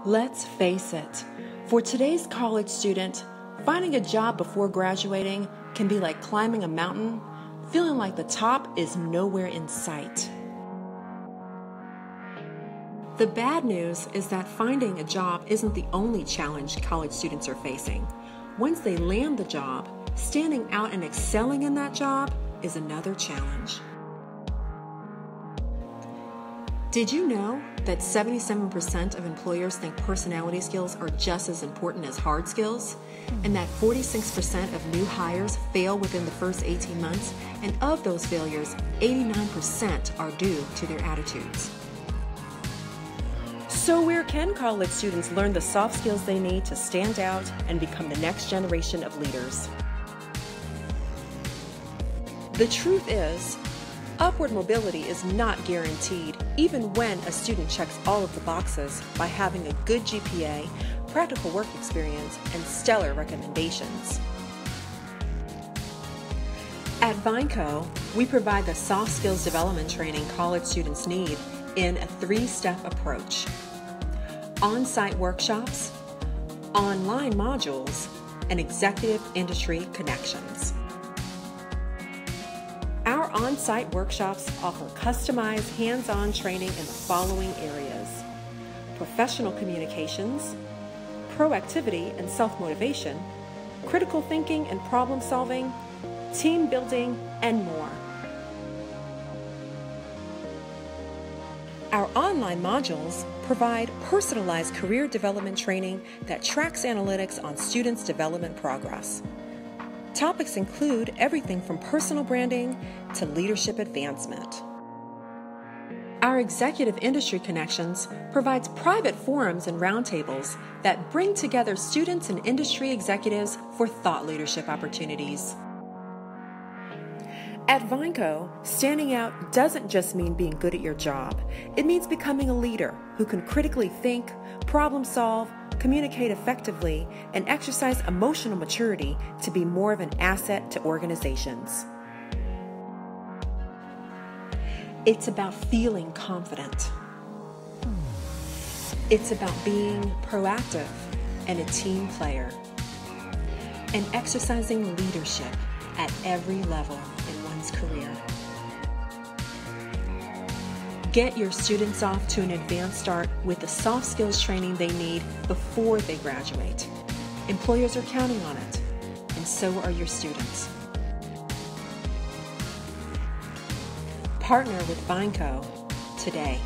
Let's face it, for today's college student, finding a job before graduating can be like climbing a mountain, feeling like the top is nowhere in sight. The bad news is that finding a job isn't the only challenge college students are facing. Once they land the job, standing out and excelling in that job is another challenge. Did you know that 77% of employers think personality skills are just as important as hard skills? And that 46% of new hires fail within the first 18 months, and of those failures, 89% are due to their attitudes. So where can college students learn the soft skills they need to stand out and become the next generation of leaders? The truth is, upward mobility is not guaranteed, even when a student checks all of the boxes by having a good GPA, practical work experience, and stellar recommendations. At VyneCo, we provide the soft skills development training college students need in a 3-step approach: on-site workshops, online modules, and executive industry connections. Our on-site workshops offer customized hands-on training in the following areas: professional communications, proactivity and self-motivation, critical thinking and problem solving, team building, and more. Our online modules provide personalized career development training that tracks analytics on students' development progress. Topics include everything from personal branding to leadership advancement. Our executive industry connections provides private forums and roundtables that bring together students and industry executives for thought leadership opportunities. At VyneCo, standing out doesn't just mean being good at your job. It means becoming a leader who can critically think, problem solve, communicate effectively, and exercise emotional maturity to be more of an asset to organizations. It's about feeling confident. It's about being proactive and a team player, and exercising leadership at every level in one's career. Get your students off to an advanced start with the soft skills training they need before they graduate. Employers are counting on it, and so are your students. Partner with VyneCo today.